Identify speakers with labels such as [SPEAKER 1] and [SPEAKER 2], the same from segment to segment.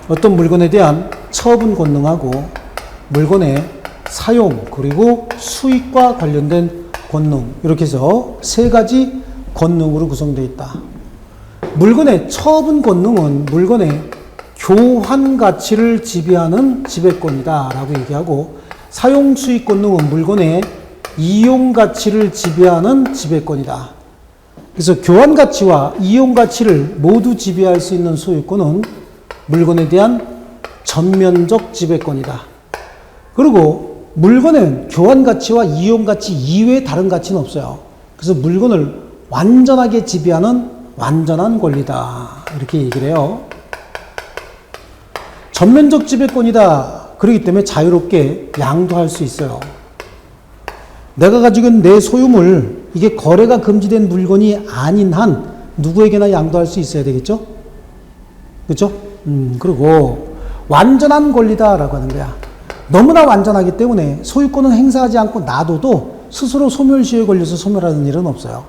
[SPEAKER 1] 어떤 물건에 대한 처분 권능하고 물건의 사용 그리고 수익과 관련된 권능, 이렇게 해서 세 가지 권능으로 구성되어 있다. 물건의 처분 권능은 물건의 교환 가치를 지배하는 지배권이다 라고 얘기하고, 사용 수익 권능은 물건의 이용 가치를 지배하는 지배권이다. 그래서 교환 가치와 이용 가치를 모두 지배할 수 있는 소유권은 물건에 대한 전면적 지배권이다. 그리고 물건은 교환 가치와 이용 가치 이외에 다른 가치는 없어요. 그래서 물건을 완전하게 지배하는 완전한 권리다, 이렇게 얘기를 해요. 전면적 지배권이다. 그렇기 때문에 자유롭게 양도할 수 있어요. 내가 가지고 있는 내 소유물, 이게 거래가 금지된 물건이 아닌 한 누구에게나 양도할 수 있어야 되겠죠? 그렇죠? 그리고 완전한 권리다라고 하는 거야. 너무나 완전하기 때문에 소유권은 행사하지 않고 놔둬도 스스로 소멸시효에 걸려서 소멸하는 일은 없어요.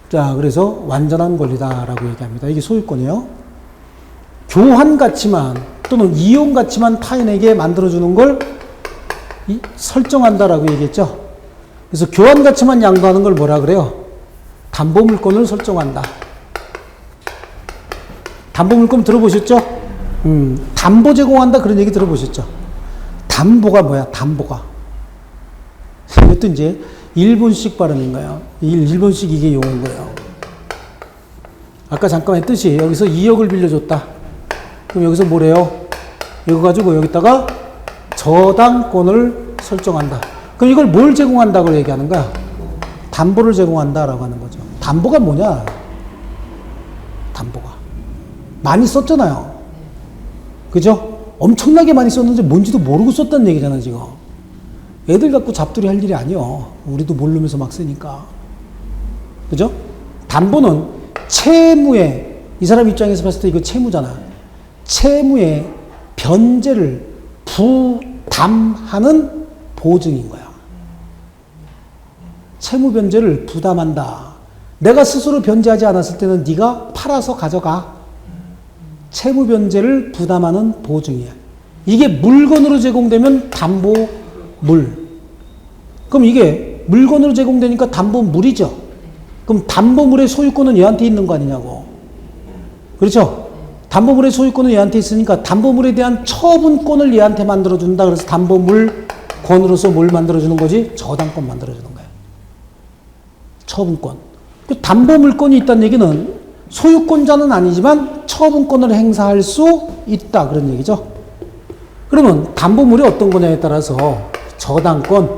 [SPEAKER 1] 자, 그래서 완전한 권리다라고 얘기합니다. 이게 소유권이에요. 교환 가치만 또는 이용 가치만 타인에게 만들어주는 걸 설정한다라고 얘기했죠. 그래서 교환 가치만 양도하는 걸 뭐라 그래요? 담보물권을 설정한다. 담보물권 들어보셨죠? 담보 제공한다, 그런 얘기 들어보셨죠? 담보가 뭐야? 담보가. 이것도 이제 일본식 발음인 거예요. 일본식 이게 용어인 거예요. 아까 잠깐 했듯이 여기서 2억을 빌려줬다. 그럼 여기서 뭐래요? 이거 가지고 여기다가 저당권을 설정한다. 그럼 이걸 뭘 제공한다고 얘기하는 거야? 담보를 제공한다라고 하는 거죠. 담보가 뭐냐? 담보가. 많이 썼잖아요. 그죠? 엄청나게 많이 썼는데 뭔지도 모르고 썼다는 얘기잖아, 지금. 애들 갖고 잡들이 할 일이 아니요. 우리도 모르면서 막 쓰니까. 그죠? 담보는 채무에, 이 사람 입장에서 봤을 때 이거 채무잖아. 채무의 변제를 부담하는 보증인 거야. 채무 변제를 부담한다. 내가 스스로 변제하지 않았을 때는 네가 팔아서 가져가. 채무 변제를 부담하는 보증이야. 이게 물건으로 제공되면 담보물. 그럼 이게 물건으로 제공되니까 담보물이죠. 그럼 담보물의 소유권은 얘한테 있는 거 아니냐고. 그렇죠? 담보물의 소유권은 얘한테 있으니까 담보물에 대한 처분권을 얘한테 만들어준다. 그래서 담보물권으로서 뭘 만들어주는 거지? 저당권 만들어주는 거야. 처분권. 그 담보물권이 있다는 얘기는 소유권자는 아니지만 처분권을 행사할 수 있다, 그런 얘기죠. 그러면 담보물이 어떤 거냐에 따라서 저당권,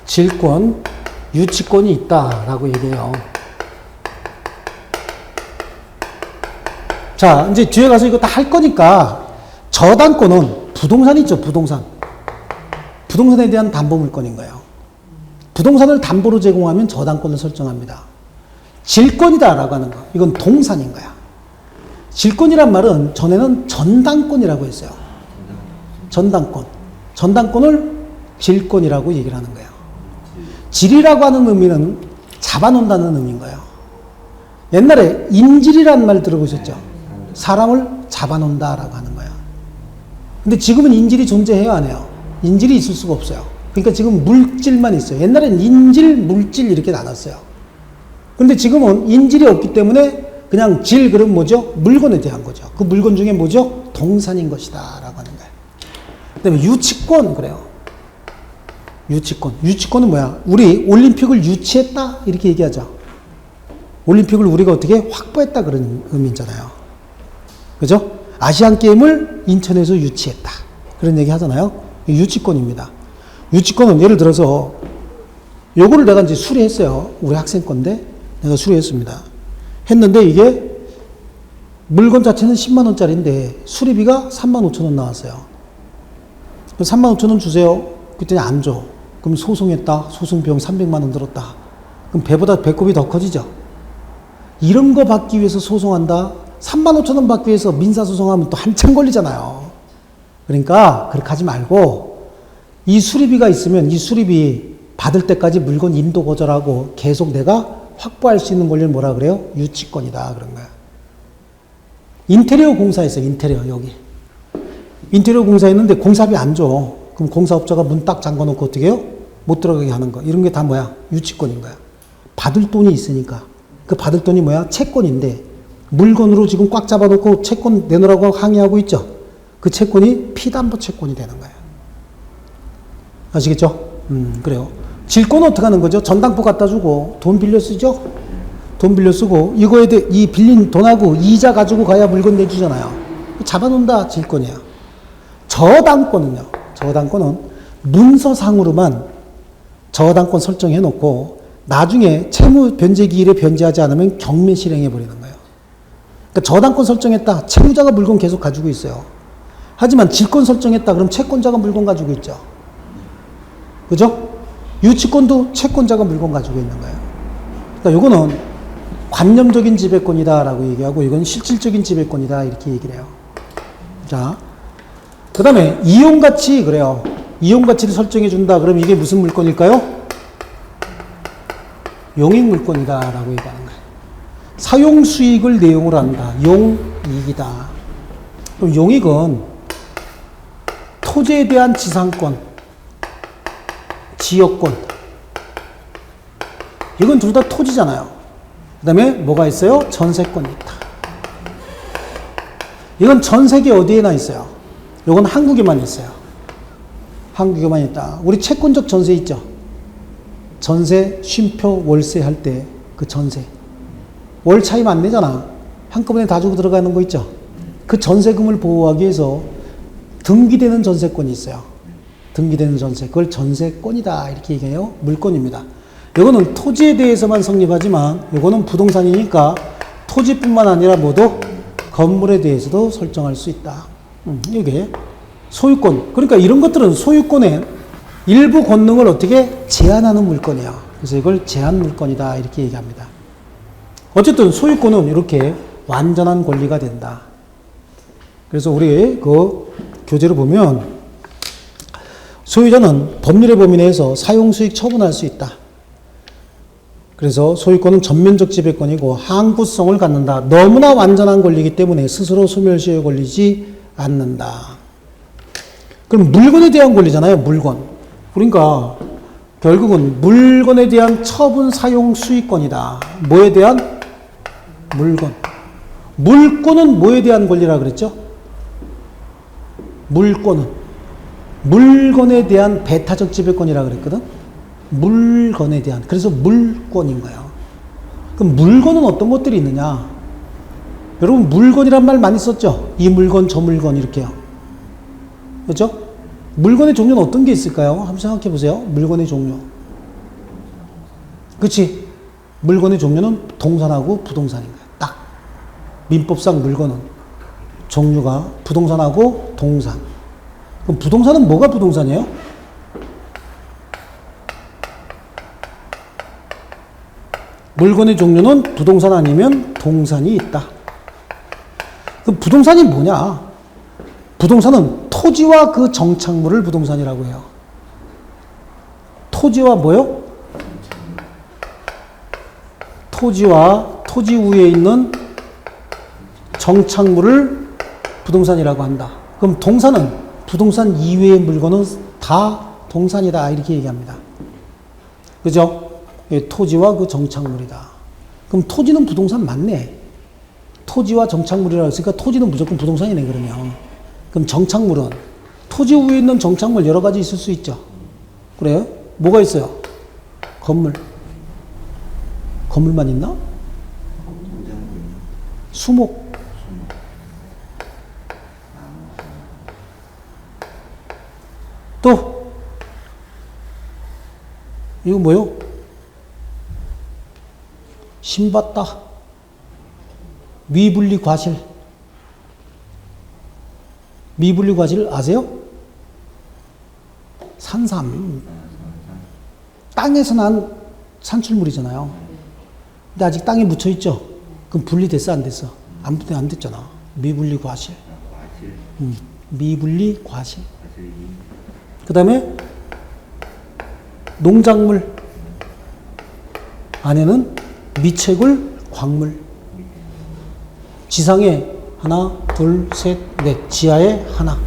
[SPEAKER 1] 질권, 유치권이 있다라고 얘기해요. 자, 이제 뒤에 가서 이거 다 할 거니까 저당권은 부동산 있죠, 부동산. 부동산에 대한 담보물권인 거예요. 부동산을 담보로 제공하면 저당권을 설정합니다. 질권이다라고 하는 거, 이건 동산인 거야. 질권이란 말은 전에는 전당권이라고 했어요. 전당권. 전당권을 질권이라고 얘기를 하는 거예요. 질이라고 하는 의미는 잡아놓는다는 의미인 거예요. 옛날에 인질이라는 말 들어보셨죠? 사람을 잡아놓는다라고 하는 거예요. 근데 지금은 인질이 존재해요, 안 해요? 인질이 있을 수가 없어요. 그러니까 지금 물질만 있어요. 옛날엔 인질, 물질 이렇게 나눴어요. 근데 지금은 인질이 없기 때문에 그냥 질, 그럼 뭐죠? 물건에 대한 거죠. 그 물건 중에 뭐죠? 동산인 것이다 라고 하는 거예요. 그 다음에 유치권, 그래요. 유치권. 유치권은 뭐야? 우리 올림픽을 유치했다? 이렇게 얘기하죠. 올림픽을 우리가 어떻게 확보했다, 그런 의미잖아요. 그죠? 아시안게임을 인천에서 유치했다. 그런 얘기 하잖아요. 유치권입니다. 유치권은 예를 들어서 요거를 내가 이제 수리했어요. 우리 학생 건데 내가 수리했습니다. 했는데 이게 물건 자체는 10만 원짜리인데 수리비가 3만 5천 원 나왔어요. 3만 5천 원 주세요. 그랬더니 안 줘. 그럼 소송했다. 소송 비용 300만 원 들었다. 그럼 배보다 배꼽이 더 커지죠. 이런 거 받기 위해서 소송한다. 3만 5천 원 받기 위해서 민사소송하면 또 한참 걸리잖아요. 그러니까 그렇게 하지 말고 이 수리비가 있으면 이 수리비 받을 때까지 물건 인도 거절하고 계속 내가 확보할 수 있는 권리를 뭐라 그래요? 유치권이다, 그런 거야. 인테리어 공사했어요. 인테리어 여기. 인테리어 공사했는데 공사비 안 줘. 그럼 공사업자가 문 딱 잠궈놓고 어떻게 해요? 못 들어가게 하는 거. 이런 게 다 뭐야? 유치권인 거야. 받을 돈이 있으니까. 그 받을 돈이 뭐야? 채권인데 물건으로 지금 꽉 잡아놓고 채권 내놓으라고 항의하고 있죠. 그 채권이 피담보 채권이 되는 거예요. 아시겠죠? 그래요. 질권은 어떻게 하는 거죠? 전당포 갖다 주고 돈 빌려 쓰죠? 돈 빌려 쓰고 이거에 대해 이 빌린 돈하고 이자 가지고 가야 물건 내주잖아요. 잡아놓는다 질권이야. 저당권은요. 저당권은 문서상으로만 저당권 설정해 놓고 나중에 채무 변제 기일에 변제하지 않으면 경매 실행해 버리는 거예요. 그러니까 저당권 설정했다. 채무자가 물건 계속 가지고 있어요. 하지만 질권 설정했다. 그럼 채권자가 물건 가지고 있죠. 그죠? 유치권도 채권자가 물건 가지고 있는 거예요. 그러니까 요거는 관념적인 지배권이다라고 얘기하고 이건 실질적인 지배권이다 이렇게 얘기를 해요. 자, 그 다음에 이용가치 그래요. 이용가치를 설정해 준다. 그럼 이게 무슨 물건일까요? 용익물건이다라고 얘기하는 거예요. 사용수익을 내용으로 한다. 용이익이다. 그럼 용익은 토지에 대한 지상권, 지역권. 이건 둘 다 토지잖아요. 그 다음에 뭐가 있어요? 전세권이 있다. 이건 전 세계 어디에나 있어요. 이건 한국에만 있어요. 한국에만 있다. 우리 채권적 전세 있죠. 전세, 쉼표, 월세 할 때 그 전세. 월 차임 안 내잖아. 한꺼번에 다 주고 들어가는 거 있죠. 그 전세금을 보호하기 위해서 등기되는 전세권이 있어요. 등기되는 전세. 그걸 전세권이다. 이렇게 얘기해요. 물권입니다. 이거는 토지에 대해서만 성립하지만 이거는 부동산이니까 토지뿐만 아니라 모두 건물에 대해서도 설정할 수 있다. 이게 소유권. 그러니까 이런 것들은 소유권의 일부 권능을 어떻게 제한하는 물건이야. 그래서 이걸 제한 물건이다. 이렇게 얘기합니다. 어쨌든 소유권은 이렇게 완전한 권리가 된다. 그래서 우리 그 교재를 보면 소유자는 법률의 범위 내에서 사용수익 처분할 수 있다. 그래서 소유권은 전면적 지배권이고 항구성을 갖는다. 너무나 완전한 권리이기 때문에 스스로 소멸시효에 걸리지 않는다. 그럼 물건에 대한 권리잖아요. 물건. 그러니까 결국은 물건에 대한 처분 사용 수익권이다. 뭐에 대한? 물건. 물권은 뭐에 대한 권리라 그랬죠? 물권은 물건에 대한 배타적 지배권이라 그랬거든. 물건에 대한. 그래서 물권인 거예요. 그럼 물건은 어떤 것들이 있느냐? 여러분 물건이란 말 많이 썼죠? 이 물건 저 물건 이렇게요. 그렇죠? 물건의 종류는 어떤 게 있을까요? 한번 생각해 보세요. 물건의 종류. 그렇지? 물건의 종류는 동산하고 부동산인 거예요. 딱. 민법상 물건은 종류가 부동산하고 동산. 그럼 부동산은 뭐가 부동산이에요? 물건의 종류는 부동산 아니면 동산이 있다. 그럼 부동산이 뭐냐? 부동산은 토지와 그 정착물을 부동산이라고 해요. 토지와 뭐요? 토지와 토지 위에 있는 정착물을 부동산이라고 한다. 그럼 동산은 부동산 이외의 물건은 다 동산이다. 이렇게 얘기합니다. 그죠? 토지와 그 정착물이다. 그럼 토지는 부동산 맞네. 토지와 정착물이라고 했으니까 토지는 무조건 부동산이네, 그러면. 그럼 정착물은 토지 위에 있는 정착물 여러 가지 있을 수 있죠. 그래요? 뭐가 있어요? 건물. 건물만 있나? 수목. 또 이거 뭐요? 신받다. 미분리 과실. 미분리 과실 아세요? 산삼. 땅에서 난 산출물이잖아요. 근데 아직 땅에 묻혀 있죠? 그럼 분리됐어, 안 됐어? 안 됐잖아. 미분리 과실. 미분리 과실. 그 다음에 농작물. 안에는 미채굴, 광물. 지상에 하나, 둘, 셋, 넷. 지하에 하나.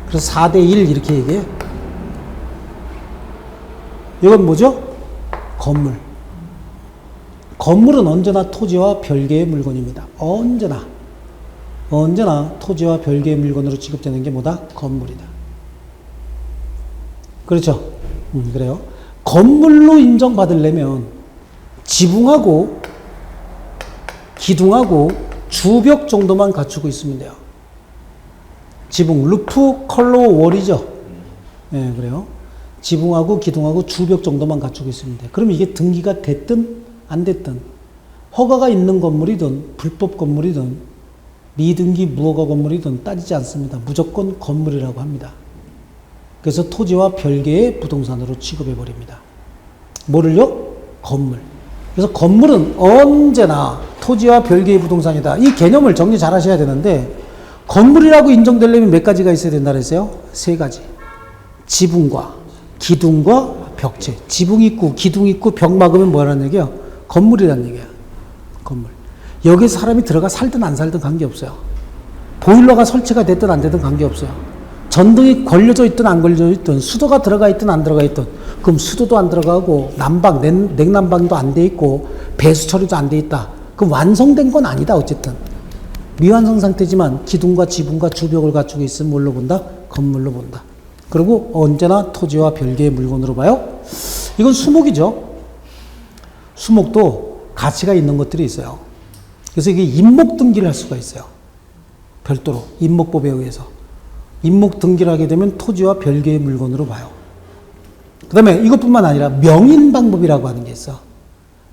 [SPEAKER 1] 그래서 4대1 이렇게 얘기해. 이건 뭐죠? 건물. 건물은 언제나 토지와 별개의 물건입니다. 언제나 토지와 별개의 물건으로 취급되는 게 뭐다? 건물이다. 그렇죠? 그래요. 건물로 인정받으려면 지붕하고 기둥하고 주벽 정도만 갖추고 있으면 돼요. 지붕, 루프, 컬러, 월이죠. 네, 그래요. 지붕하고 기둥하고 주벽 정도만 갖추고 있으면 돼. 그럼 이게 등기가 됐든 안 됐든 허가가 있는 건물이든 불법 건물이든 미등기 무허가 건물이든 따지지 않습니다. 무조건 건물이라고 합니다. 그래서 토지와 별개의 부동산으로 취급해버립니다. 뭐를요? 건물. 그래서 건물은 언제나 토지와 별개의 부동산이다. 이 개념을 정리 잘 하셔야 되는데 건물이라고 인정되려면 몇 가지가 있어야 된다 그랬어요? 3가지. 지붕과 기둥과 벽체. 지붕 있고 기둥 있고 벽 막으면 뭐라는 얘기야? 건물이라는 얘기야. 건물. 여기에 사람이 들어가 살든 안 살든 관계없어요. 보일러가 설치가 됐든 안 됐든 관계없어요. 전등이 걸려져 있든 안 걸려져 있든 수도가 들어가 있든 안 들어가 있든 그럼 수도도 안 들어가고 난방, 냉난방도 안 돼 있고 배수 처리도 안 돼 있다. 그럼 완성된 건 아니다. 어쨌든 미완성 상태지만 기둥과 지붕과 주벽을 갖추고 있으면 뭘로 본다? 건물로 본다. 그리고 언제나 토지와 별개의 물건으로 봐요. 이건 수목이죠. 수목도 가치가 있는 것들이 있어요. 그래서 이게 임목 등기를 할 수가 있어요. 별도로 임목법에 의해서 임목 등기를 하게 되면 토지와 별개의 물건으로 봐요. 그 다음에 이것뿐만 아니라 명인 방법이라고 하는 게 있어.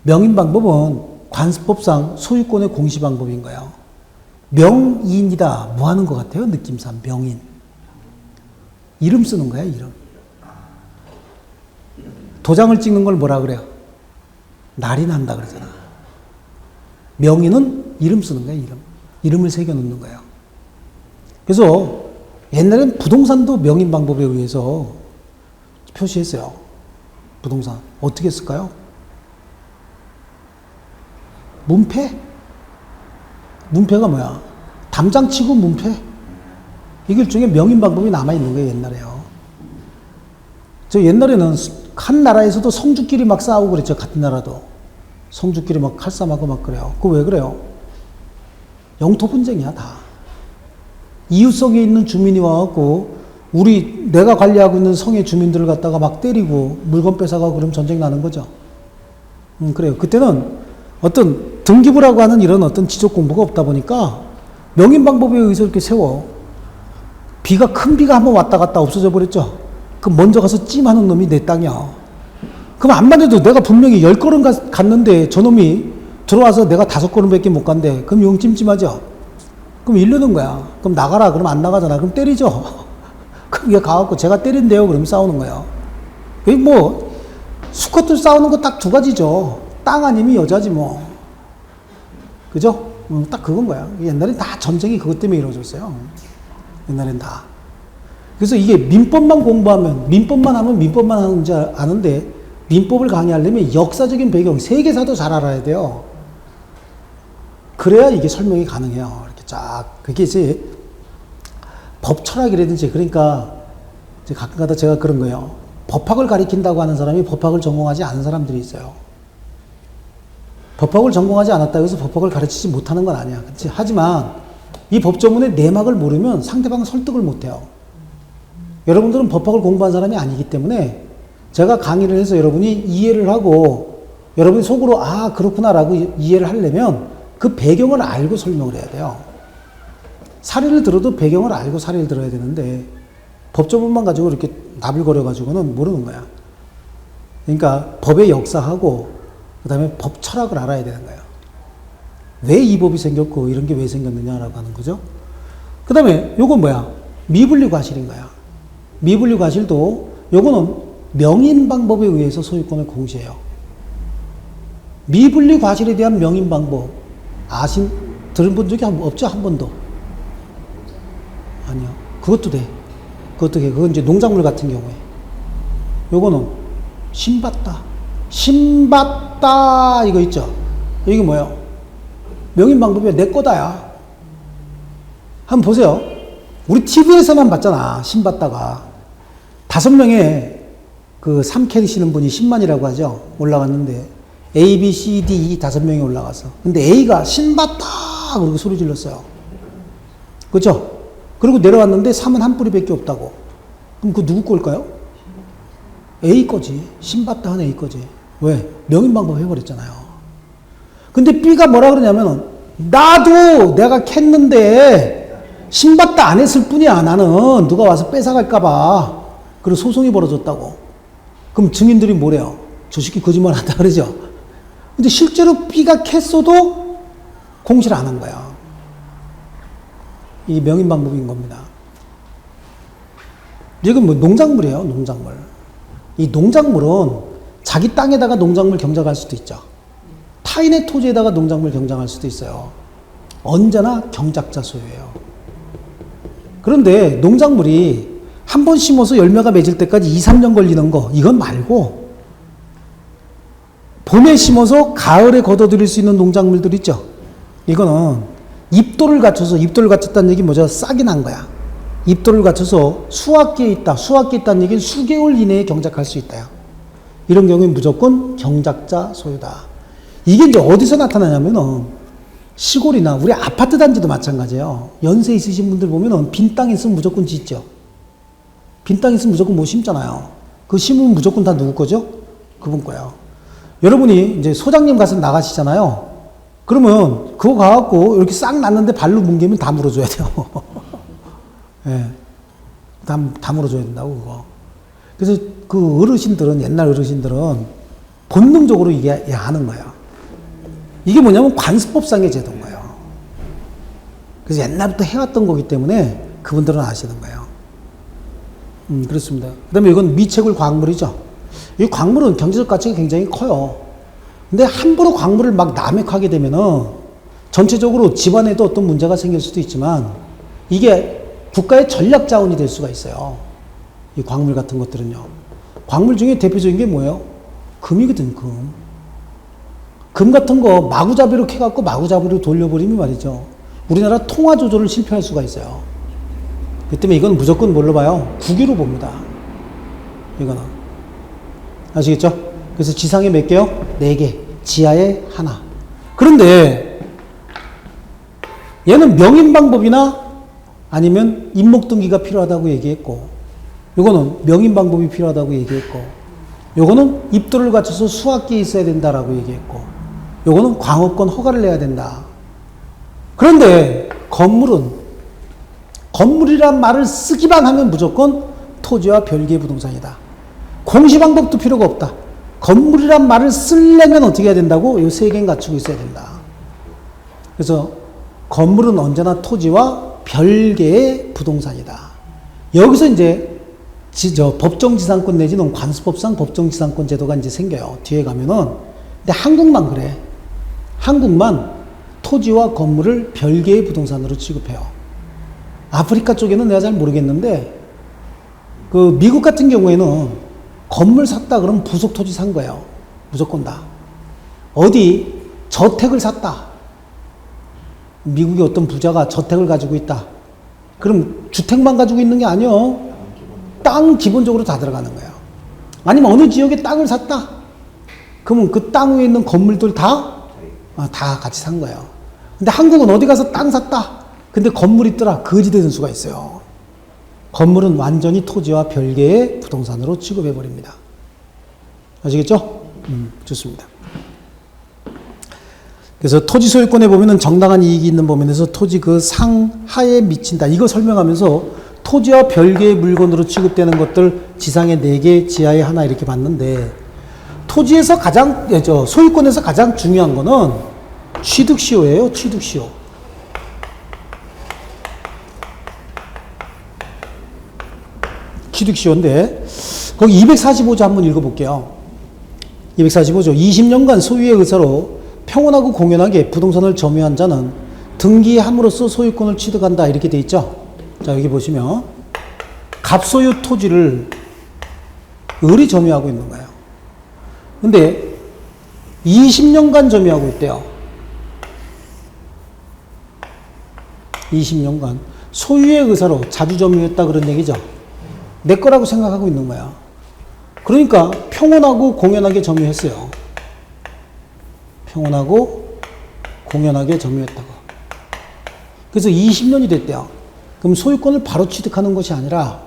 [SPEAKER 1] 명인 방법은 관습법상 소유권의 공시 방법인 거예요. 명인이다. 뭐 하는 것 같아요? 느낌상 명인. 이름 쓰는 거야, 이름. 도장을 찍는 걸 뭐라 그래요? 날인한다 그러잖아. 명인은 이름 쓰는 거야, 이름. 이름을 새겨 놓는 거예요. 그래서 옛날엔 부동산도 명인 방법에 의해서 표시했어요. 부동산. 어떻게 했을까요? 문패? 문패가 뭐야? 담장 치고 문패? 이게 일종의 명인 방법이 남아있는 거예요, 옛날에요. 저 옛날에는 한 나라에서도 성주끼리 막 싸우고 그랬죠, 같은 나라도. 성주끼리 막 칼싸움하고 막 그래요. 그거 왜 그래요? 영토 분쟁이야, 다. 이웃성에 있는 주민이 와갖고, 내가 관리하고 있는 성의 주민들을 갖다가 막 때리고, 물건 뺏어가고 그러면 전쟁 나는 거죠. 그래요. 그때는 어떤 등기부라고 하는 이런 어떤 지적 공부가 없다 보니까, 명인 방법에 의해서 이렇게 세워. 큰 비가 한번 왔다 갔다 없어져 버렸죠. 그럼 먼저 가서 찜하는 놈이 내 땅이야. 그럼 안만 해도 내가 분명히 10걸음 갔는데 저놈이 들어와서 내가 5걸음밖에 못 간대. 그럼 용 찜찜하죠. 그럼 이르는 거야. 그럼 나가라. 그럼 안 나가잖아. 그럼 때리죠. 그럼 얘 가갖고 제가 때린대요. 그럼 싸우는 거예요. 여기 뭐 수컷들 싸우는 거 딱 2가지죠. 땅 아니면 여자지 뭐. 그죠? 딱 그건 거야. 옛날엔 다 전쟁이 그것 때문에 이루어졌어요. 옛날엔 다. 그래서 이게 민법만 공부하면, 민법만 하면 민법만 하는 줄 아는데, 민법을 강의하려면 역사적인 배경, 세계사도 잘 알아야 돼요. 그래야 이게 설명이 가능해요. 이렇게 쫙. 그게 이제 법 철학이라든지, 그러니까 이제 가끔가다 제가 그런 거예요. 법학을 가리킨다고 하는 사람이 법학을 전공하지 않은 사람들이 있어요. 법학을 전공하지 않았다고 해서 법학을 가르치지 못하는 건 아니야. 그치? 하지만 이 법조문의 내막을 모르면 상대방은 설득을 못해요. 여러분들은 법학을 공부한 사람이 아니기 때문에 제가 강의를 해서 여러분이 이해를 하고 여러분이 속으로 아 그렇구나라고 이해를 하려면 그 배경을 알고 설명을 해야 돼요. 사례를 들어도 배경을 알고 사례를 들어야 되는데 법조문만 가지고 이렇게 나불거려 가지고는 모르는 거야. 그러니까 법의 역사하고 그 다음에 법 철학을 알아야 되는 거예요. 왜 이 법이 생겼고 이런 게 왜 생겼느냐라고 하는 거죠. 그 다음에 요건 뭐야? 미분리 과실인 거야. 미분리 과실도 요거는 명인 방법에 의해서 소유권을 공시해요. 미분리 과실에 대한 명인 방법 들은 적이 없죠? 한 번도? 아니요. 그것도 돼. 그건 이제 농작물 같은 경우에. 요거는 신받다. 신받다 이거 있죠? 이게 뭐예요? 명인 방법이 내 거다야. 한번 보세요. 우리 TV에서만 봤잖아. 신받다가. 5명의 그 3캐리시는 분이 10만이라고 하죠. 올라갔는데 A, B, C, D, E 5명이 올라갔어. 근데 A가 신받다 그러고 소리 질렀어요. 그렇죠? 그리고 내려왔는데 3은 한 뿌리밖에 없다고. 그럼 그거 누구 걸까요? A 거지. 신받다 한 A 거지. 왜? 명인방법 해버렸잖아요. 근데 B가 뭐라 그러냐면 나도 내가 캤는데 신받다 안 했을 뿐이야. 나는 누가 와서 뺏어갈까봐. 그리고 소송이 벌어졌다고. 그럼 증인들이 뭐래요? 저 새끼 거짓말한다 그러죠. 근데 실제로 B가 캤어도 공시를 안 한 거야. 이 명인방법인 겁니다. 이건 뭐 농작물이에요. 농작물. 이 농작물은 자기 땅에다가 농작물 경작할 수도 있죠. 타인의 토지에다가 농작물 경작할 수도 있어요. 언제나 경작자 소유예요. 그런데 농작물이 한 번 심어서 열매가 맺을 때까지 2, 3년 걸리는 거 이건 말고 봄에 심어서 가을에 걷어들일 수 있는 농작물들 있죠. 이거는 입도를 갖췄다는 얘기 뭐죠? 싹이 난 거야. 입도를 갖춰서 수확기에 있다는 얘기는 수개월 이내에 경작할 수 있다. 이런 경우엔 무조건 경작자 소유다. 이게 이제 어디서 나타나냐면은 시골이나 우리 아파트 단지도 마찬가지예요. 연세 있으신 분들 보면은 빈 땅 있으면 무조건 짓죠. 빈 땅 있으면 무조건 뭐 심잖아요. 그 심으면 무조건 다 누구 거죠? 그분 거예요. 여러분이 이제 소장님 가서 나가시잖아요. 그러면 그거 가갖고 이렇게 싹 났는데 발로 뭉개면 다 물어줘야 돼요. 예. 다 물어줘야 된다고, 그거. 그래서 그 어르신들은, 옛날 어르신들은 본능적으로 이게 하는 거예요. 이게 뭐냐면 관습법상의 제도인 거예요. 그래서 옛날부터 해왔던 거기 때문에 그분들은 아시는 거예요. 그렇습니다. 그 다음에 이건 미채굴 광물이죠. 이 광물은 경제적 가치가 굉장히 커요. 근데 함부로 광물을 막 남획하게 되면은 전체적으로 집안에도 어떤 문제가 생길 수도 있지만 이게 국가의 전략 자원이 될 수가 있어요. 이 광물 같은 것들은요. 광물 중에 대표적인 게 뭐예요? 금이거든, 금. 금 같은 거 마구잡이로 캐갖고 마구잡이로 돌려버리면 말이죠. 우리나라 통화 조절을 실패할 수가 있어요. 그 때문에 이건 무조건 뭘로 봐요? 국유로 봅니다. 이거는. 아시겠죠? 그래서 지상에 몇 개요? 4개. 지하에 하나. 그런데 얘는 명인방법이나 아니면 임목등기가 필요하다고 얘기했고, 요거는 명인방법이 필요하다고 얘기했고, 요거는 입도를 갖춰서 수확기에 있어야 된다라고 얘기했고, 요거는 광업권 허가를 내야 된다. 그런데 건물이란 말을 쓰기만 하면 무조건 토지와 별개의 부동산이다. 공시방법도 필요가 없다. 건물이란 말을 쓰려면 어떻게 해야 된다고? 요 3개는 갖추고 있어야 된다. 그래서 건물은 언제나 토지와 별개의 부동산이다. 여기서 이제 법정지상권 내지는 관습법상 법정지상권 제도가 이제 생겨요. 뒤에 가면은. 근데 한국만 그래. 한국만 토지와 건물을 별개의 부동산으로 취급해요. 아프리카 쪽에는 내가 잘 모르겠는데, 그 미국 같은 경우에는 건물 샀다 그러면 부속 토지 산 거예요. 무조건 다. 어디 저택을 샀다. 미국의 어떤 부자가 저택을 가지고 있다. 그럼 주택만 가지고 있는 게 아니요. 땅 기본적으로 다 들어가는 거예요. 아니면 어느 지역에 땅을 샀다. 그러면 그 땅 위에 있는 건물들 다 같이 산 거예요. 근데 한국은 어디 가서 땅 샀다. 근데 건물 있더라. 거지 되는 수가 있어요. 건물은 완전히 토지와 별개의 부동산으로 취급해버립니다. 아시겠죠? 좋습니다. 그래서 토지 소유권에 보면은 정당한 이익이 있는 범위에서 토지 그 상하에 미친다. 이거 설명하면서 토지와 별개의 물건으로 취급되는 것들 지상에 4개, 지하에 하나 이렇게 봤는데, 토지에서 소유권에서 가장 중요한 거는 취득시효예요. 취득시효. 취득시효인데 거기 245조 한번 읽어볼게요. 245조 20년간 소유의 의사로 평온하고 공연하게 부동산을 점유한 자는 등기함으로써 소유권을 취득한다 이렇게 돼 있죠. 자, 여기 보시면 갑소유 토지를 을이 점유하고 있는 거예요. 근데 20년간 점유하고 있대요. 20년간. 소유의 의사로 자주 점유했다 그런 얘기죠. 내 거라고 생각하고 있는 거야. 그러니까 평온하고 공연하게 점유했어요. 평온하고 공연하게 점유했다고. 그래서 20년이 됐대요. 그럼 소유권을 바로 취득하는 것이 아니라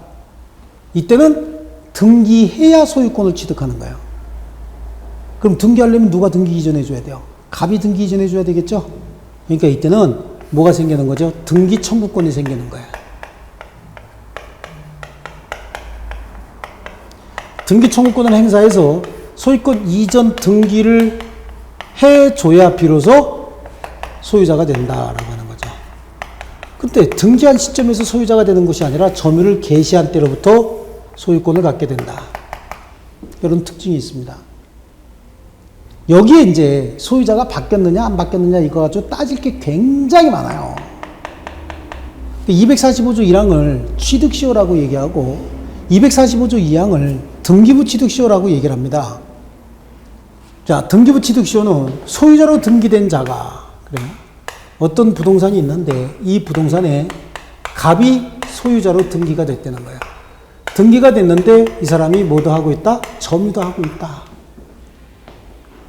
[SPEAKER 1] 이때는 등기해야 소유권을 취득하는 거예요. 그럼 등기하려면 누가 등기 이전해 줘야 돼요? 갑이 등기 이전해 줘야 되겠죠? 그러니까 이때는 뭐가 생기는 거죠? 등기 청구권이 생기는 거예요. 등기 청구권을 행사해서 소유권 이전 등기를 해줘야 비로소 소유자가 된다라고 하는 거죠. 근데 등기한 시점에서 소유자가 되는 것이 아니라 점유를 개시한 때로부터 소유권을 갖게 된다. 이런 특징이 있습니다. 여기에 이제 소유자가 바뀌었느냐 안 바뀌었느냐 이거 가지고 따질 게 굉장히 많아요. 245조 1항을 취득시효라고 얘기하고 245조 2항을 등기부 취득시효라고 얘기를 합니다. 자, 등기부 취득시효는 소유자로 등기된 자가 그래요. 어떤 부동산이 있는데 이 부동산에 갑이 소유자로 등기가 됐다는 거예요. 등기가 됐는데 이 사람이 뭐도 하고 있다? 점유도 하고 있다.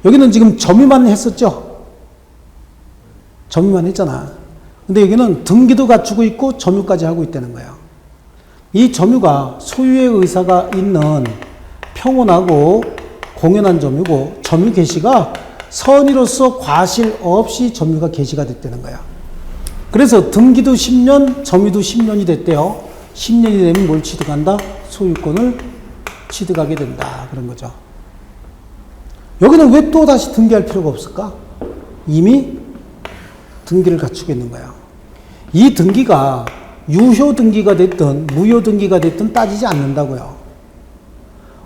[SPEAKER 1] 여기는 지금 점유만 했었죠? 점유만 했잖아. 근데 여기는 등기도 갖추고 있고 점유까지 하고 있다는 거예요. 이 점유가 소유의 의사가 있는 평온하고 공연한 점유고 점유 개시가 선의로서 과실 없이 점유가 개시가 됐다는 거야. 그래서 등기도 10년, 점유도 10년이 됐대요. 10년이 되면 뭘 취득한다? 소유권을 취득하게 된다. 그런 거죠. 여기는 왜 또 다시 등기할 필요가 없을까? 이미 등기를 갖추고 있는 거야. 이 등기가 유효 등기가 됐든 무효 등기가 됐든 따지지 않는다고요.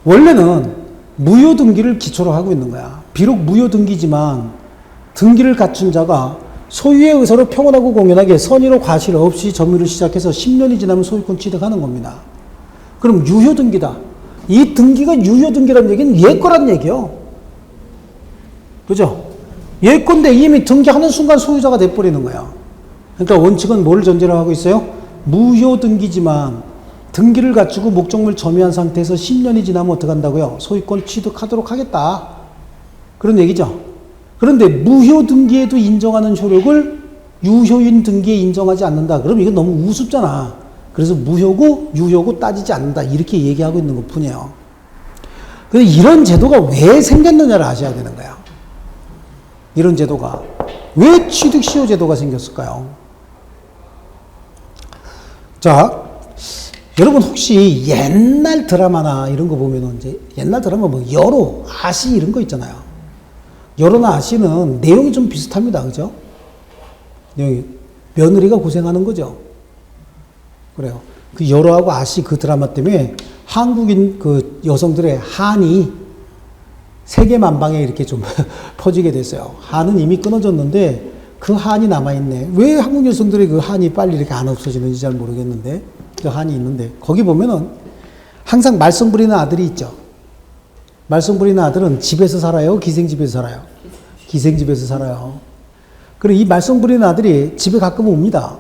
[SPEAKER 1] 원래는 무효 등기를 기초로 하고 있는 거야. 비록 무효 등기지만 등기를 갖춘 자가 소유의 의사로 평온하고 공연하게 선의로 과실 없이 점유를 시작해서 10년이 지나면 소유권 취득하는 겁니다. 그럼 유효 등기다. 이 등기가 유효 등기라는 얘기는 얘 거란 얘기요. 그죠? 얘 건데 이미 등기하는 순간 소유자가 돼버리는 거야. 그러니까 원칙은 뭘 전제로 하고 있어요? 무효 등기지만 등기를 갖추고 목적물 점유한 상태에서 10년이 지나면 어떻게 한다고요? 소유권 취득하도록 하겠다. 그런 얘기죠. 그런데 무효 등기에도 인정하는 효력을 유효인 등기에 인정하지 않는다. 그럼 이건 너무 우습잖아. 그래서 무효고 유효고 따지지 않는다. 이렇게 얘기하고 있는 것 뿐이에요. 근데 이런 제도가 왜 생겼느냐를 아셔야 되는 거야. 이런 제도가. 왜 취득시효 제도가 생겼을까요? 자, 여러분 혹시 옛날 드라마나 이런 거 보면은 이제 옛날 드라마 뭐 여로, 아시 이런 거 있잖아요. 여로나 아시는 내용이 좀 비슷합니다. 그죠? 내용이 며느리가 고생하는 거죠. 그래요. 그 여로하고 아시 그 드라마 때문에 한국인 그 여성들의 한이 세계 만방에 이렇게 좀 퍼지게 됐어요. 한은 이미 끊어졌는데 그 한이 남아있네. 왜 한국 여성들의 그 한이 빨리 이렇게 안 없어지는지 잘 모르겠는데 그 한이 있는데 거기 보면은 항상 말썽 부리는 아들이 있죠. 말썽 부리는 아들은 집에서 살아요? 기생집에서 살아요? 기생집에서 살아요. 그리고 이 말썽 부리는 아들이 집에 가끔 옵니다.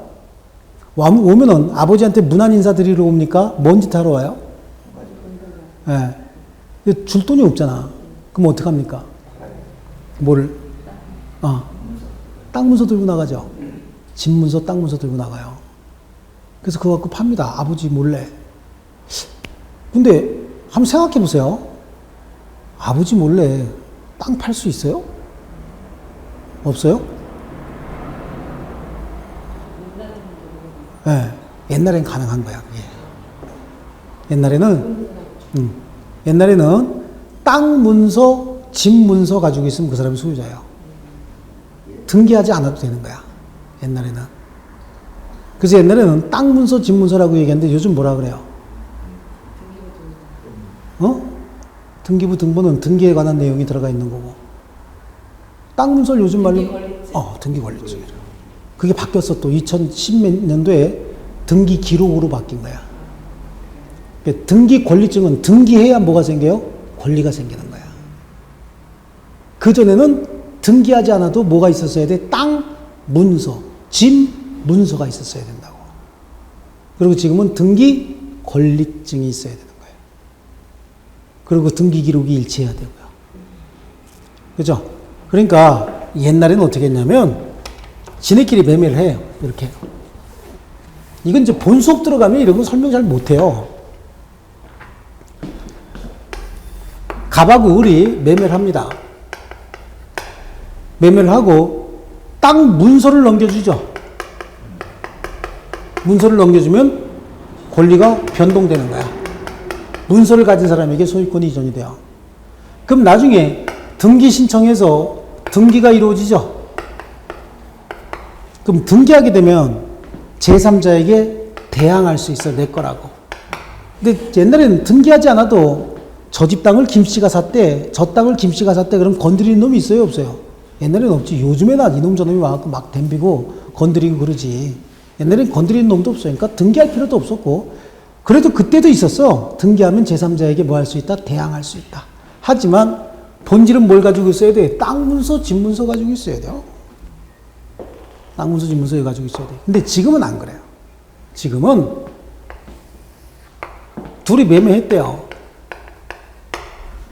[SPEAKER 1] 오면은 아버지한테 문안 인사 드리러 옵니까? 뭔 짓 하러 와요? 예. 줄 돈이 없잖아. 그럼 어떡합니까? 뭘? 땅 문서 들고 나가죠. 집 문서, 땅 문서 들고 나가요. 그래서 그거 갖고 팝니다. 아버지 몰래. 근데 한번 생각해 보세요. 아버지 몰래 땅 팔 수 있어요? 없어요? 네, 옛날엔 가능한 거야. 그게. 옛날에는 땅 문서, 집 문서 가지고 있으면 그 사람이 소유자예요. 등기하지 않아도 되는 거야. 옛날에는. 그래서 옛날에는 땅 문서, 집 문서라고 얘기하는데 요즘 뭐라 그래요? 등기부 등본은 등기에 관한 내용이 들어가 있는 거고. 땅 문서를 요즘 말로 등기 권리증. 그게 바뀌었어. 또 2010몇 년도에 등기 기록으로 바뀐 거야. 등기 권리증은 등기해야 뭐가 생겨요? 권리가 생기는 거야. 그전에는 등기하지 않아도 뭐가 있었어야 돼? 땅 문서, 집 문서가 있었어야 된다고. 그리고 지금은 등기 권리증이 있어야 되는 거예요. 그리고 등기 기록이 일치해야 되고요. 그죠? 그러니까 옛날에는 어떻게 했냐면 지네끼리 매매를 해요. 이렇게. 이건 이제 본 수업 들어가면 이런 거 설명 잘 못해요. 갑하고 을이 매매를 합니다. 매매를 하고 땅 문서를 넘겨주죠. 문서를 넘겨주면 권리가 변동되는 거야. 문서를 가진 사람에게 소유권이 이전이 돼요. 그럼 나중에 등기 신청해서 등기가 이루어지죠. 그럼 등기하게 되면 제3자에게 대항할 수 있어, 내 거라고. 근데 옛날에는 등기하지 않아도 저 집 땅을 김씨가 샀대, 저 땅을 김씨가 샀대, 그럼 건드리는 놈이 있어요, 없어요? 옛날에는 없지. 요즘에는 이놈 저놈이 와갖고 막 덤비고 건드리고 그러지. 옛날에는 건드리는 놈도 없어요. 그러니까 등기할 필요도 없었고, 그래도 그때도 있었어. 등기하면 제3자에게 뭐 할 수 있다? 대항할 수 있다. 하지만 본질은 뭘 가지고 있어야 돼? 땅 문서, 집 문서 가지고 있어야 돼요. 땅 문서, 집 문서 가지고 있어야 돼. 근데 지금은 안 그래요. 지금은 둘이 매매했대요.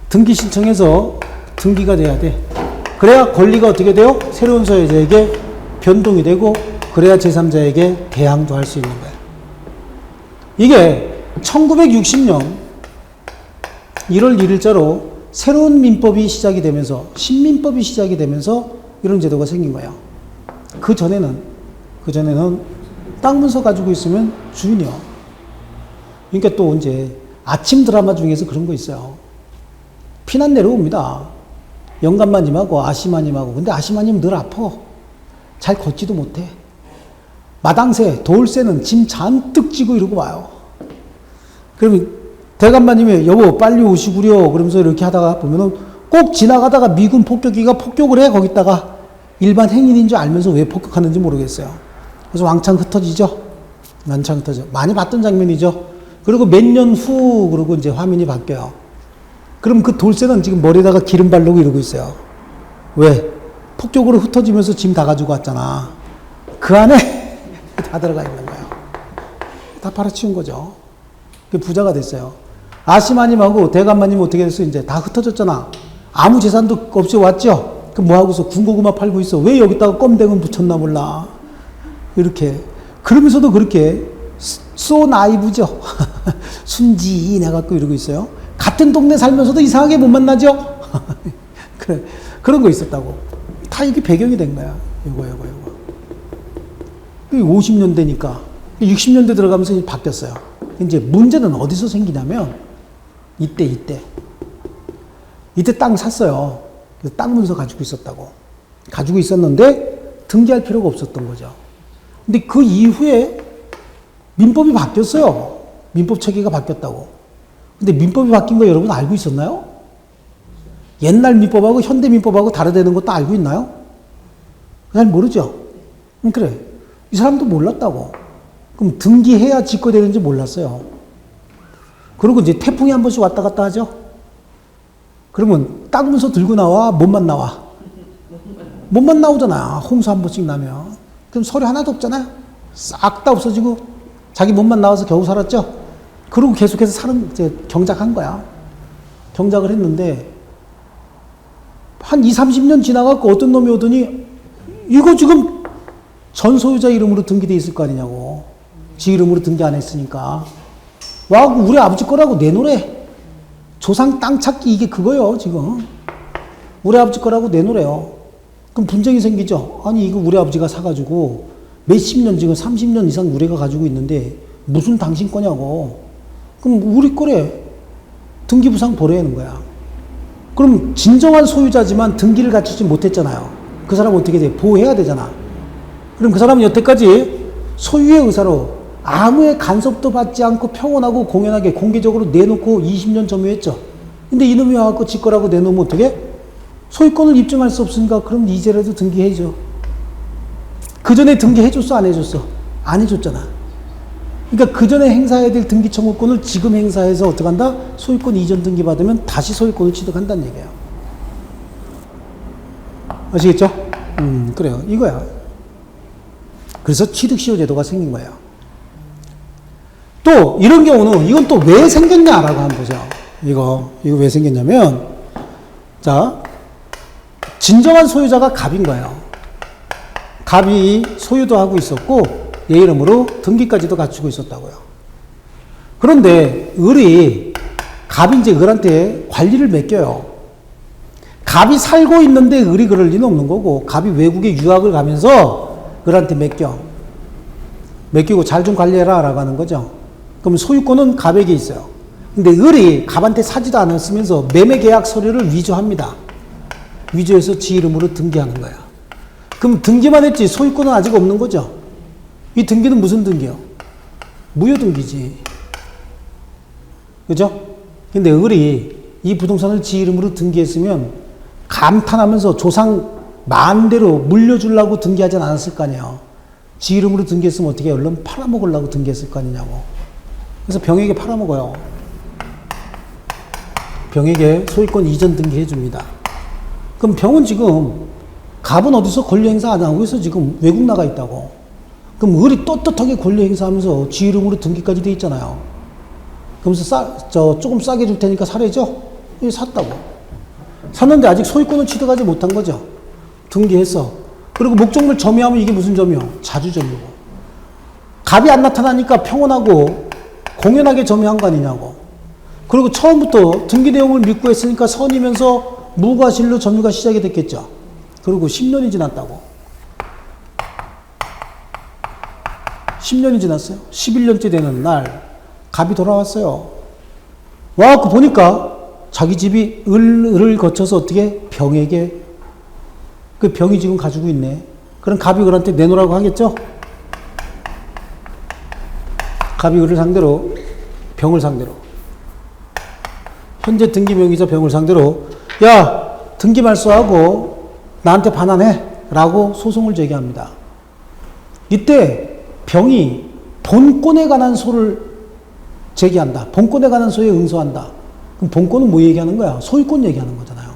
[SPEAKER 1] 등기 신청해서 등기가 돼야 돼. 그래야 권리가 어떻게 돼요? 새로운 소유자에게 변동이 되고, 그래야 제3자에게 대항도 할 수 있는 거예요. 이게 1960년 1월 1일자로 새로운 민법이 시작이 되면서, 신민법이 시작이 되면서 이런 제도가 생긴 거예요. 그 전에는 땅 문서 가지고 있으면 주인이요. 그러니까 또 이제 아침 드라마 중에서 그런 거 있어요. 피난 내려옵니다. 영감마님하고 아시마님하고. 근데 아시마님 늘 아파. 잘 걷지도 못해. 마당새, 돌새는 짐 잔뜩 지고 이러고 와요. 그러면 대감마님이 여보 빨리 오시구려 그러면서 이렇게 하다가 보면은 꼭 지나가다가 미군 폭격기가 폭격을 해. 거기다가 일반 행인인 줄 알면서 왜 폭격하는지 모르겠어요. 그래서 왕창 흩어지죠. 왕창 흩어져. 많이 봤던 장면이죠. 그리고 몇 년 후 그러고 이제 화면이 바뀌어요. 그럼 그 돌쇠는 지금 머리에다가 기름 바르고 이러고 있어요. 왜? 폭격으로 흩어지면서 짐 다 가지고 왔잖아. 그 안에 다 들어가 있는 거예요. 다 팔아치운 거죠. 부자가 됐어요. 아시마님하고 대감마님 어떻게 됐어? 이제 다 흩어졌잖아. 아무 재산도 없이 왔죠? 그럼 뭐 하고서 군고구마 팔고 있어? 왜 여기다가 껌댕은 붙였나 몰라. 이렇게. 그러면서도 그렇게 소 나이브죠. 순진해갖고 이러고 있어요. 같은 동네 살면서도 이상하게 못 만나죠? 그래. 그런 거 있었다고. 다 이게 배경이 된 거야. 요거. 50년대니까. 60년대 들어가면서 이제 바뀌었어요. 이제 문제는 어디서 생기냐면, 이때 땅 샀어요. 땅 문서 가지고 있었다고. 가지고 있었는데, 등기할 필요가 없었던 거죠. 근데 그 이후에 민법이 바뀌었어요. 민법 체계가 바뀌었다고. 근데 민법이 바뀐 거 여러분 알고 있었나요? 옛날 민법하고 현대 민법하고 다르다는 것도 알고 있나요? 잘 모르죠? 그래. 이 사람도 몰랐다고. 그럼 등기해야 직거되는지 몰랐어요. 그리고 이제 태풍이 한 번씩 왔다 갔다 하죠? 그러면 땅 문서 들고 나와? 몸만 나와? 몸만 나오잖아. 홍수 한 번씩 나면. 그럼 서류 하나도 없잖아요? 싹 다 없어지고 자기 몸만 나와서 겨우 살았죠? 그리고 계속해서 이제 경작한 거야. 경작을 했는데, 한 20, 30년 지나갖고 어떤 놈이 오더니, 이거 지금 전 소유자 이름으로 등기돼 있을 거 아니냐고. 지 이름으로 등기 안 했으니까. 와, 우리 아버지 거라고 내놓으래. 조상 땅 찾기 이게 그거요, 지금. 우리 아버지 거라고 내놓으래요. 그럼 분쟁이 생기죠. 아니, 이거 우리 아버지가 사가지고 몇십 년, 지금 30년 이상 우리가 가지고 있는데, 무슨 당신 거냐고. 그럼 우리 거래. 등기부상 보내는 거야. 그럼 진정한 소유자지만 등기를 갖추지 못했잖아요. 그 사람 어떻게 돼? 보호해야 되잖아. 그럼 그 사람은 여태까지 소유의 의사로 아무의 간섭도 받지 않고 평온하고 공연하게 공개적으로 내놓고 20년 점유했죠. 근데 이놈이 와갖고 지 거라고 내놓으면 어떻게? 소유권을 입증할 수 없으니까 그럼 이제라도 등기해줘. 그 전에 등기해줬어? 안 해줬어? 안 해줬잖아. 그러니까 그 전에 행사해야 될 등기 청구권을 지금 행사해서 어떻게 한다? 소유권 이전 등기 받으면 다시 소유권을 취득한다는 얘기예요. 아시겠죠? 그래요. 이거야. 그래서 취득시효 제도가 생긴 거예요. 또 이런 경우는 이건 또 왜 생겼냐라고 한번 보세요. 이거 왜 생겼냐면, 자, 진정한 소유자가 갑인 거예요. 갑이 소유도 하고 있었고 얘 이름으로 등기까지도 갖추고 있었다고요. 그런데 갑이 이제 을한테 관리를 맡겨요. 갑이 살고 있는데 을이 그럴 리는 없는 거고, 갑이 외국에 유학을 가면서 을한테 맡기고 잘 좀 관리해라 라고 하는 거죠. 그럼 소유권은 갑에게 있어요. 근데 을이 갑한테 사지도 않았으면서 매매계약 서류를 위조합니다. 위조해서 지 이름으로 등기하는 거야. 그럼 등기만 했지 소유권은 아직 없는 거죠. 이 등기는 무슨 등기요? 무효등기지. 그죠? 근데 을이 이 부동산을 지 이름으로 등기했으면 감탄하면서 조상 마음대로 물려주려고 등기하지 않았을 거 아니에요. 지 이름으로 등기했으면 어떻게 얼른 팔아먹으려고 등기했을 거 아니냐고. 그래서 병에게 팔아먹어요. 병에게 소유권 이전 등기해줍니다. 그럼 병은 지금 갑은 어디서 권리 행사 안 하고 있어? 지금 외국 나가 있다고. 그럼 을이 떳떳하게 권리 행사하면서 지 이름으로 등기까지 돼 있잖아요. 그러면서 조금 싸게 줄 테니까 사래죠? 이거 샀다고. 샀는데 아직 소유권은 취득하지 못한 거죠. 등기했어. 그리고 목적물 점유하면 이게 무슨 점이요? 자주점유고. 갑이 안 나타나니까 평온하고 공연하게 점유한 거 아니냐고. 그리고 처음부터 등기 내용을 믿고 했으니까 선이면서 무과 실로 점유가 시작이 됐겠죠. 그리고 10년이 지났다고. 10년이 지났어요. 11년째 되는 날 갑이 돌아왔어요. 와갖고 보니까 자기 집이 을을 거쳐서 어떻게 병에게, 그 병이 지금 가지고 있네. 그럼 갑이 을한테 내놓으라고 하겠죠? 갑이 을을 상대로, 병을 상대로, 현재 등기 명의자 병을 상대로, 야, 등기 말소하고 나한테 반환해 라고 소송을 제기합니다. 이때 병이 본권에 관한 소를 제기한다. 본권에 관한 소에 응소한다. 그럼 본권은 뭐 얘기하는 거야? 소유권 얘기하는 거잖아요.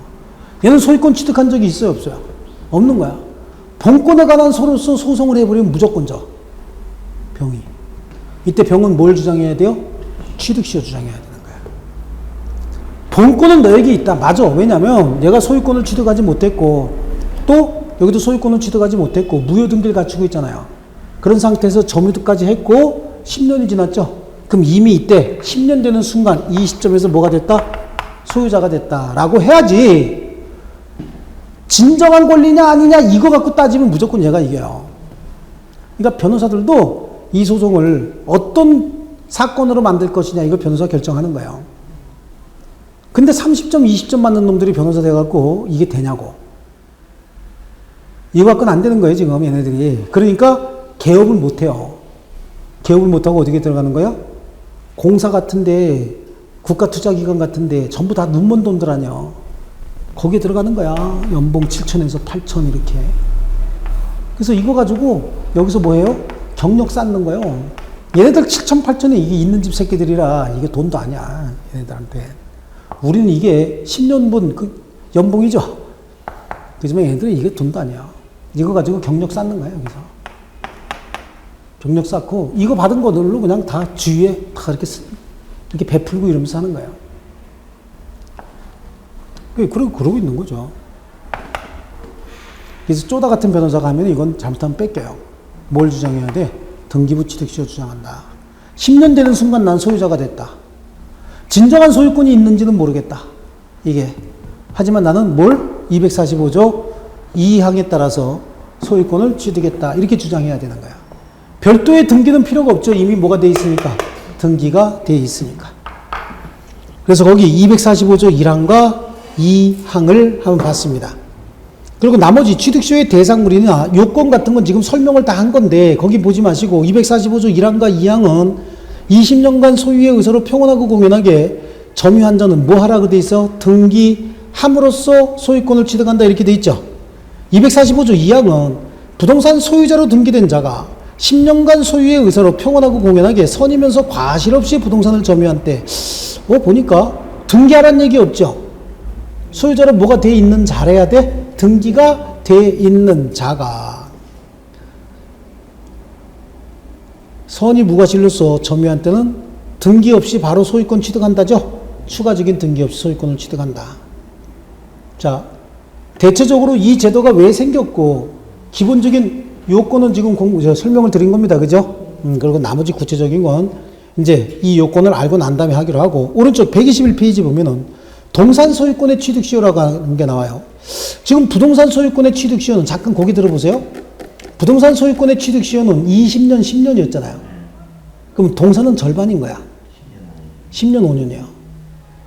[SPEAKER 1] 얘는 소유권 취득한 적이 있어요, 없어요? 없는 거야. 본권에 관한 소로서 소송을 해버리면 무조건 져. 병이. 이때 병은 뭘 주장해야 돼요? 취득시효 주장해야 되는 거야. 본권은 너에게 있다. 맞아. 왜냐면 얘가 소유권을 취득하지 못했고 또 여기도 소유권을 취득하지 못했고 무효등기를 갖추고 있잖아요. 그런 상태에서 점유도까지 했고 10년이 지났죠. 그럼 이미 이때 10년 되는 순간 이 시점에서 뭐가 됐다? 소유자가 됐다라고 해야지. 진정한 권리냐 아니냐 이거 갖고 따지면 무조건 얘가 이겨요. 그러니까 변호사들도 이 소송을 어떤 사건으로 만들 것이냐 이거 변호사가 결정하는 거예요. 근데 30점 20점 맞는 놈들이 변호사 돼갖고 이게 되냐고. 이거 갖고는 안 되는 거예요 지금 얘네들이. 그러니까 개업을 못해요. 개업을 못하고 어떻게 들어가는 거야? 공사 같은데 국가투자기관 같은데 전부 다 눈먼 돈들 아니야. 거기에 들어가는 거야. 연봉 7천에서 8천 이렇게. 그래서 이거 가지고 여기서 뭐해요? 경력 쌓는 거예요. 얘네들 7천 8천에 이게 있는 집 새끼들이라 이게 돈도 아니야 얘네들한테. 우리는 이게 10년분 그 연봉이죠. 그지만 얘네들은 이게 돈도 아니야. 이거 가지고 경력 쌓는 거야 여기서. 경력 쌓고 이거 받은 거들로 그냥 다 주위에 다 이렇게 베풀고 이러면서 하는 거예요. 그러고 있는 거죠. 그래서 쪼다 같은 변호사가 하면 이건 잘못하면 뺏겨요. 뭘 주장해야 돼? 등기부 취득시효 주장한다. 10년 되는 순간 난 소유자가 됐다. 진정한 소유권이 있는지는 모르겠다. 이게. 하지만 나는 뭘? 245조 2항에 따라서 소유권을 취득했다. 이렇게 주장해야 되는 거야. 별도의 등기는 필요가 없죠. 이미 뭐가 돼 있으니까. 등기가 돼 있으니까. 그래서 거기 245조 1항과 2항을 한번 봤습니다. 그리고 나머지 취득시효의 대상물이나 요건 같은 건 지금 설명을 다 한 건데 거기 보지 마시고 245조 1항과 2항은 20년간 소유의 의사로 평온하고 공연하게 점유한 자는 뭐 하라고 돼 있어? 등기함으로써 소유권을 취득한다 이렇게 돼 있죠. 245조 2항은 부동산 소유자로 등기된 자가 10년간 소유의 의사로 평온하고 공연하게 선이면서 과실 없이 부동산을 점유한 때 보니까 등기하라는 얘기 없죠. 소유자로 뭐가 돼 있는 자래야 돼? 등기가 돼 있는 자가 선의 무과실로서 점유한 때는 등기 없이 바로 소유권 취득한다죠. 추가적인 등기 없이 소유권을 취득한다. 자, 대체적으로 이 제도가 왜 생겼고 기본적인 요건은 지금 설명을 드린 겁니다. 그죠? 그리고 나머지 구체적인 건 이제 이 요건을 알고 난 다음에 하기로 하고, 오른쪽 121페이지 보면은 동산 소유권의 취득 시효라고 하는 게 나와요. 지금 부동산 소유권의 취득 시효는 잠깐 거기 들어보세요. 부동산 소유권의 취득 시효는 20년, 10년이었잖아요. 그럼 동산은 절반인 거야. 10년, 5년이에요.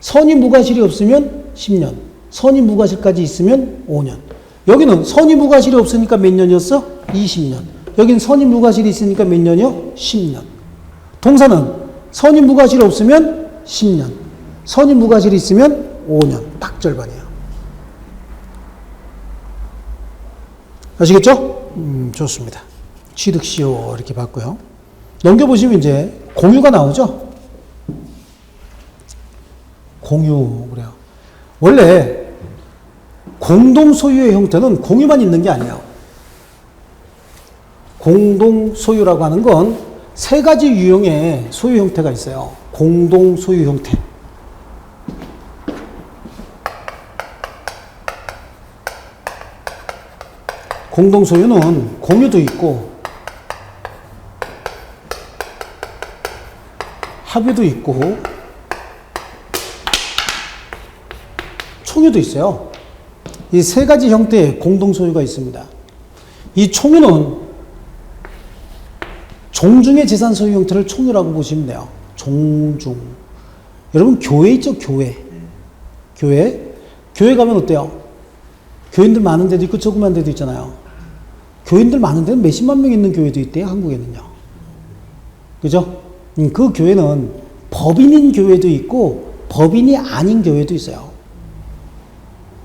[SPEAKER 1] 선의 무과실이 없으면 10년, 선의 무과실까지 있으면 5년. 여기는 선의 무과실이 없으니까 몇 년이었어? 20년. 여긴 선의 무과실이 있으니까 몇 년이요? 10년. 동산은 선의 무과실이 없으면 10년, 선의 무과실이 있으면 5년. 딱 절반이에요. 아시겠죠? 좋습니다. 취득시효 이렇게 봤고요. 넘겨보시면 이제 공유가 나오죠? 공유, 그래요. 원래 공동소유의 형태는 공유만 있는 게 아니에요. 공동소유라고 하는 건 세 가지 유형의 소유 형태가 있어요. 공동소유 형태. 공동소유는 공유도 있고 합의도 있고 총유도 있어요. 이 세 가지 형태의 공동소유가 있습니다. 이 총유는 종중의 재산 소유 형태를 총유라고 보시면 돼요. 종중. 여러분 교회 있죠? 교회. 교회 가면 어때요? 교인들 많은 데도 있고 조그만 데도 있잖아요. 교인들 많은 데는 몇십만 명 있는 교회도 있대요. 한국에는요. 그죠? 그 교회는 법인인 교회도 있고 법인이 아닌 교회도 있어요.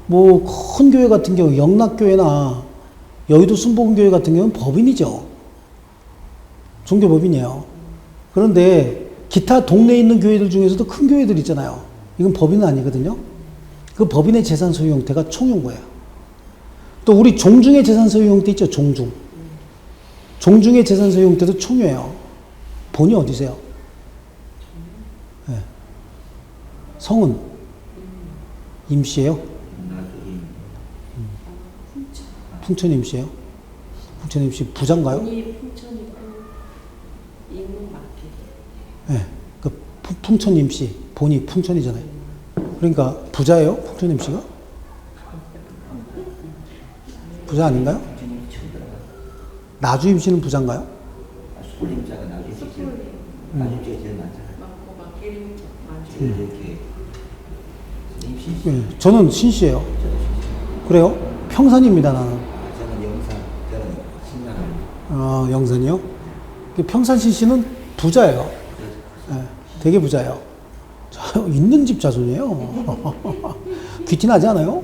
[SPEAKER 1] 뭐 큰 교회 같은 경우 영락교회나 여의도 순복음교회 같은 경우는 법인이죠. 종교법인이에요. 그런데 기타 동네에 있는 교회들 중에서도 큰 교회들 있잖아요. 이건 법인은 아니거든요. 그 법인의 재산 소유 형태가 총유인 거예요. 또 우리 종중의 재산 소유 형태 있죠. 종중. 종중의 재산 소유 형태도 총유예요. 본이 어디세요? 네. 성은 임씨예요? 풍천 임씨예요? 풍천 임씨 부자인가요? 네, 그 풍천 임씨 본이 풍천이잖아요. 그러니까 부자예요, 풍천 임씨가? 부자 아닌가요? 나주 임씨는 부자인가요?
[SPEAKER 2] 수풀 임자가 나주 임씨가 제일 많잖아요.
[SPEAKER 1] 네, 저는 신씨예요. 그래요? 평산입니다, 나는.
[SPEAKER 2] 저는 영산, 저는 신랑.
[SPEAKER 1] 영산이요? 평산 신씨는 부자예요. 네, 되게 부자예요. 있는 집 자손이에요. 귀티나지 않아요?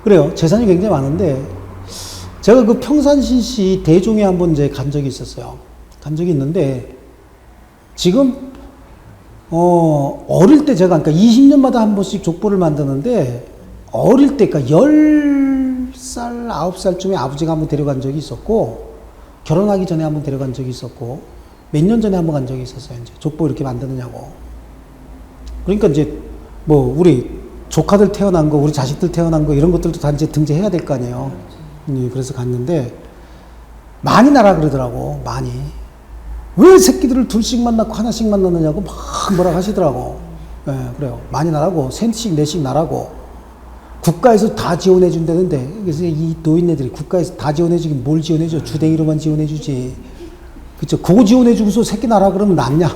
[SPEAKER 1] 그래요. 재산이 굉장히 많은데, 제가 그 평산신씨 대종에 한번 이제 간 적이 있었어요. 간 적이 있는데, 지금, 어릴 때 제가, 그러니까 20년마다 한 번씩 족보를 만드는데, 어릴 때, 그러니까 10살, 9살쯤에 아버지가 한번 데려간 적이 있었고, 결혼하기 전에 한번 데려간 적이 있었고, 몇 년 전에 한번 간 적이 있었어요. 이제 족보 이렇게 만드느냐고. 그러니까 이제 뭐 우리 조카들 태어난 거, 우리 자식들 태어난 거 이런 것들도 다 이제 등재해야 될 거 아니에요. 그래서 갔는데 많이 나라 그러더라고. 많이. 왜 새끼들을 둘씩 만났고 하나씩 만났느냐고 막 뭐라 하시더라고. 네, 그래요. 많이 나라고 셋씩 넷씩 나라고 국가에서 다 지원해 준다는데, 그래서 이 노인네들이 국가에서 다 지원해 주긴 뭘 지원해 줘? 주댕이로만 지원해 주지. 그쵸? 그거 지원해 주고서 새끼 나라 그러면 낫냐?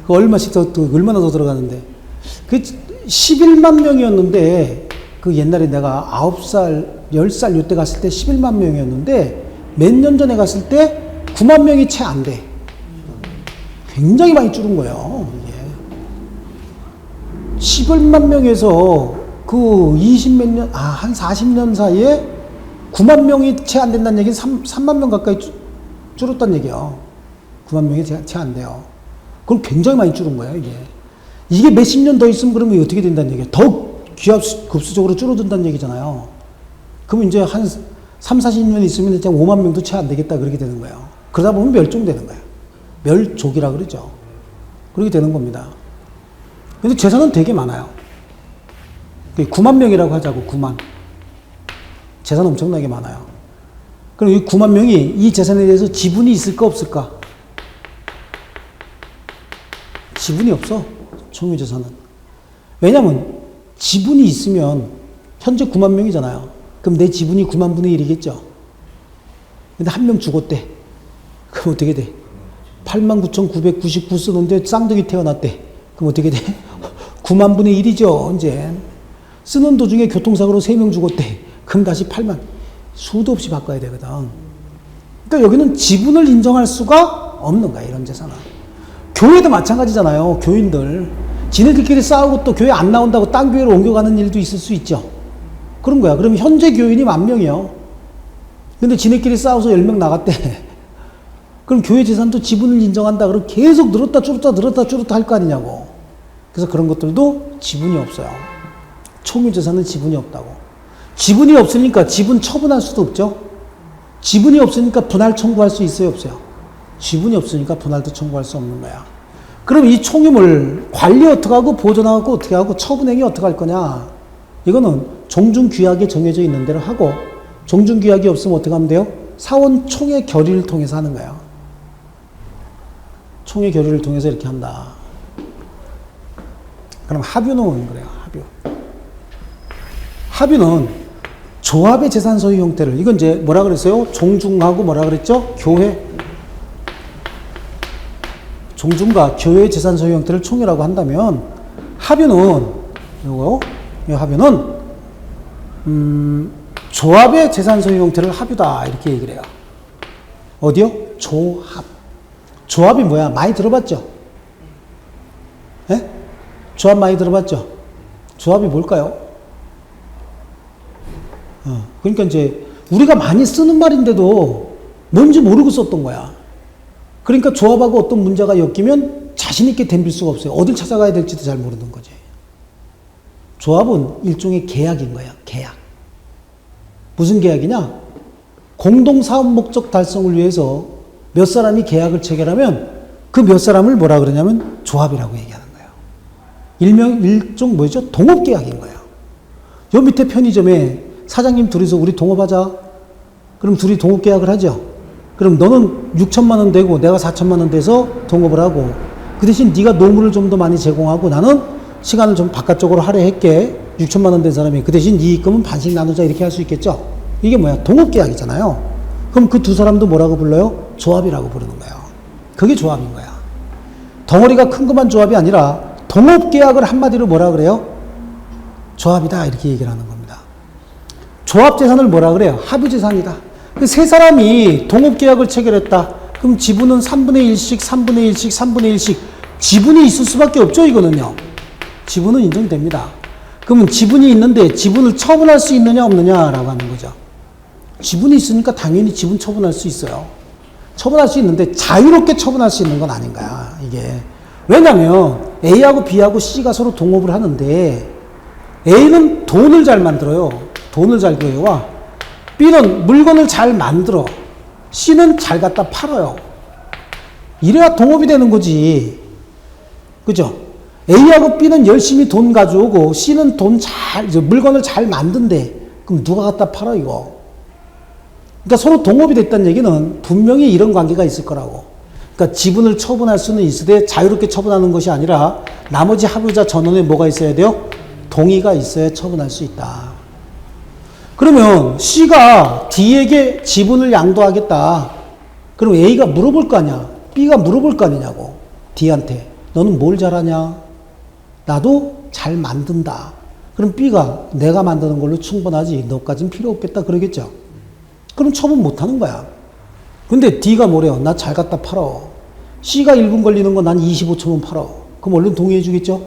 [SPEAKER 1] 그 얼마씩 얼마나 더 들어가는데. 그 11만 명이었는데, 그 옛날에 내가 9살, 10살 요때 갔을 때 11만 명이었는데, 몇 년 전에 갔을 때 9만 명이 채 안 돼. 굉장히 많이 줄은 거예요, 이게. 11만 명에서 그 20몇 년, 한 40년 사이에 9만 명이 채 안 된다는 얘기는 3만 명 가까이 줄었다는 얘기예요. 9만 명이 채 안 돼요. 그럼 굉장히 많이 줄은 거예요, 이게. 이게 몇십 년 더 있으면 그러면 어떻게 된다는 얘기예요? 더욱 급수적으로 줄어든다는 얘기잖아요. 그럼 이제 한 3, 40년 있으면 이제 5만 명도 채 안 되겠다 그렇게 되는 거예요. 그러다 보면 멸종되는 거야. 멸족이라 그러죠. 그렇게 되는 겁니다. 근데 재산은 되게 많아요. 9만 명이라고 하자고, 9만. 재산 엄청나게 많아요. 그럼 이 9만 명이 이 재산에 대해서 지분이 있을까, 없을까? 지분이 없어. 총유재산은. 왜냐면 지분이 있으면 현재 9만 명이잖아요. 그럼 내 지분이 9만 분의 1이겠죠. 근데 한 명 죽었대. 그럼 어떻게 돼? 89,999 쓰는데 쌍둥이 태어났대. 그럼 어떻게 돼? 9만 분의 1이죠, 이제. 쓰는 도중에 교통사고로 3명 죽었대. 그럼 다시 8만. 수도 없이 바꿔야 되거든. 그러니까 여기는 지분을 인정할 수가 없는 거야, 이런 재산은. 교회도 마찬가지잖아요, 교인들. 지네들끼리 싸우고 또 교회 안 나온다고 딴 교회로 옮겨가는 일도 있을 수 있죠. 그런 거야. 그럼 현재 교인이 10,000명이요. 근데 지네끼리 싸워서 10명 나갔대. 그럼 교회 재산도 지분을 인정한다. 그럼 계속 늘었다 줄었다 늘었다 줄었다 할 거 아니냐고. 그래서 그런 것들도 지분이 없어요. 총유재산은 지분이 없다고. 지분이 없으니까 지분 처분할 수도 없죠. 지분이 없으니까 분할 청구할 수 있어요, 없어요? 지분이 없으니까 분할도 청구할 수 없는 거야. 그럼 이 총유물 관리 어떻게 하고 보존하고 어떻게 하고 처분행위 어떻게 할 거냐? 이거는 종중규약에 정해져 있는 대로 하고, 종중규약이 없으면 어떻게 하면 돼요? 사원 총회 결의를 통해서 하는 거예요. 총회 결의를 통해서 이렇게 한다. 그럼 합유는 그래요, 합유. 합유는 조합의 재산 소유 형태를, 이건 이제 뭐라 그랬어요? 종중하고 뭐라 그랬죠? 교회. 종중과 교회의 재산 소유 형태를 총유라고 한다면, 합유는, 이거요? 이 합유는, 조합의 재산 소유 형태를 합유다. 이렇게 얘기를 해요. 어디요? 조합. 조합이 뭐야? 많이 들어봤죠? 예? 조합 많이 들어봤죠? 조합이 뭘까요? 그러니까 이제 우리가 많이 쓰는 말인데도 뭔지 모르고 썼던 거야. 그러니까 조합하고 어떤 문제가 엮이면 자신있게 덤빌 수가 없어요. 어딜 찾아가야 될지도 잘 모르는 거지. 조합은 일종의 계약인 거야, 계약. 무슨 계약이냐? 공동 사업 목적 달성을 위해서 몇 사람이 계약을 체결하면 그 몇 사람을 뭐라 그러냐면 조합이라고 얘기하는 거예요. 일종 뭐죠? 동업계약인 거예요. 요 밑에 편의점에 사장님 둘이서 우리 동업하자. 그럼 둘이 동업계약을 하죠. 그럼 너는 6천만 원 되고 내가 4천만 원 돼서 동업을 하고, 그 대신 네가 노무를 좀 더 많이 제공하고 나는 시간을 좀 바깥쪽으로 할애할게. 6천만 원 된 사람이 그 대신 네 이익금은 반씩 나누자. 이렇게 할 수 있겠죠. 이게 뭐야? 동업계약이잖아요. 그럼 그 두 사람도 뭐라고 불러요? 조합이라고 부르는 거예요. 그게 조합인 거야. 덩어리가 큰 것만 조합이 아니라 동업계약을 한마디로 뭐라 그래요? 조합이다. 이렇게 얘기를 하는 겁니다. 조합재산을 뭐라 그래요? 합유재산이다. 세 사람이 동업계약을 체결했다. 그럼 지분은 3분의 1씩, 3분의 1씩, 3분의 1씩. 지분이 있을 수밖에 없죠, 이거는요. 지분은 인정됩니다. 그러면 지분이 있는데 지분을 처분할 수 있느냐, 없느냐라고 하는 거죠. 지분이 있으니까 당연히 지분 처분할 수 있어요. 처분할 수 있는데 자유롭게 처분할 수 있는 건 아닌 거야, 이게. 왜냐면 A하고 B하고 C가 서로 동업을 하는데 A는 돈을 잘 만들어요. 돈을 잘 구해와. B는 물건을 잘 만들어. C는 잘 갖다 팔아요. 이래야 동업이 되는 거지. 그죠? A하고 B는 열심히 돈 가져오고 C는 물건을 잘 만든대. 그럼 누가 갖다 팔아, 이거? 그러니까 서로 동업이 됐다는 얘기는 분명히 이런 관계가 있을 거라고. 그러니까 지분을 처분할 수는 있으되 자유롭게 처분하는 것이 아니라 나머지 합의자 전원에 뭐가 있어야 돼요? 동의가 있어야 처분할 수 있다. 그러면 C가 D에게 지분을 양도하겠다. 그럼 A가 물어볼 거 아니야. B가 물어볼 거 아니냐고. D한테. 너는 뭘 잘하냐? 나도 잘 만든다. 그럼 B가 내가 만드는 걸로 충분하지. 너까진 필요 없겠다. 그러겠죠. 그럼 처분 못 하는 거야. 근데 D가 뭐래요? 나 잘 갖다 팔어. C가 1분 걸리는 거 난 25초면 팔어. 그럼 얼른 동의해 주겠죠?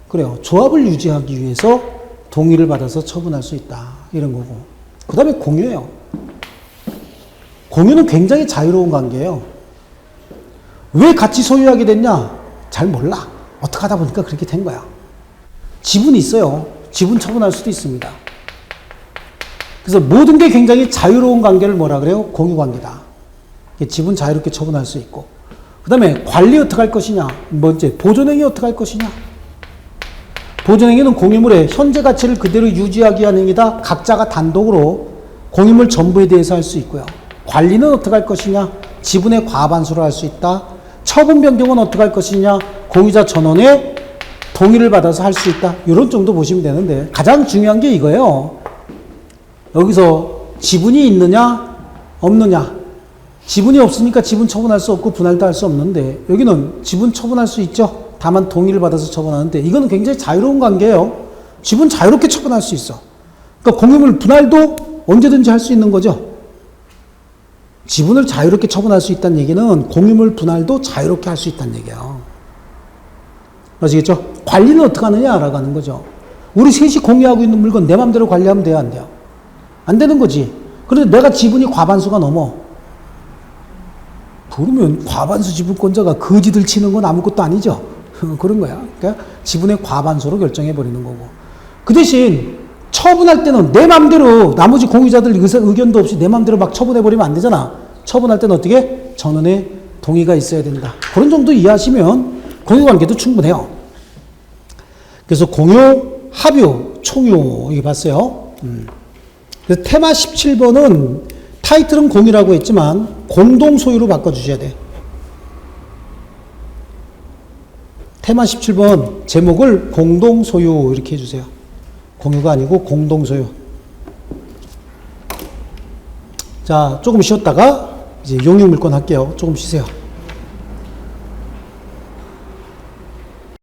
[SPEAKER 1] 그래요. 조합을 유지하기 위해서 동의를 받아서 처분할 수 있다. 이런 거고. 그 다음에 공유예요. 공유는 굉장히 자유로운 관계예요. 왜 같이 소유하게 됐냐? 잘 몰라. 어떻게 하다 보니까 그렇게 된 거야. 지분이 있어요. 지분 처분할 수도 있습니다. 그래서 모든 게 굉장히 자유로운 관계를 뭐라 그래요? 공유관계다. 지분 자유롭게 처분할 수 있고. 그 다음에 관리 어떻게 할 것이냐. 번째, 보존행위 어떻게 할 것이냐. 보존행위는 공유물의 현재 가치를 그대로 유지하기 위한 행위다. 각자가 단독으로 공유물 전부에 대해서 할 수 있고요. 관리는 어떻게 할 것이냐. 지분의 과반수로 할 수 있다. 처분 변경은 어떻게 할 것이냐. 공유자 전원의 동의를 받아서 할 수 있다. 이런 정도 보시면 되는데 가장 중요한 게 이거예요. 여기서 지분이 있느냐 없느냐. 지분이 없으니까 지분 처분할 수 없고 분할도 할 수 없는데 여기는 지분 처분할 수 있죠. 다만 동의를 받아서 처분하는데 이거는 굉장히 자유로운 관계예요. 지분 자유롭게 처분할 수 있어. 그러니까 공유물 분할도 언제든지 할 수 있는 거죠. 지분을 자유롭게 처분할 수 있다는 얘기는 공유물 분할도 자유롭게 할 수 있다는 얘기예요. 아시겠죠? 관리는 어떻게 하느냐라고 하는 거죠. 우리 셋이 공유하고 있는 물건 내 맘대로 관리하면 돼요, 안 돼요? 안 되는 거지. 그런데 내가 지분이 과반수가 넘어. 그러면 과반수 지분권자가 거지들 치는 건 아무것도 아니죠. 그런 거야. 그러니까 지분의 과반수로 결정해 버리는 거고. 그 대신 처분할 때는 내 맘대로 나머지 공유자들 의견도 없이 내 맘대로 막 처분해 버리면 안 되잖아. 처분할 때는 어떻게? 전원의 동의가 있어야 된다. 그런 정도 이해하시면 공유관계도 충분해요. 그래서 공유, 합유, 총유 이게 봤어요. 그래서 테마 17번은 타이틀은 공유라고 했지만 공동 소유로 바꿔주셔야 돼. 테마 17번 제목을 공동 소유 이렇게 해주세요. 공유가 아니고 공동 소유. 자, 조금 쉬었다가 이제 용유 물건 할게요. 조금 쉬세요.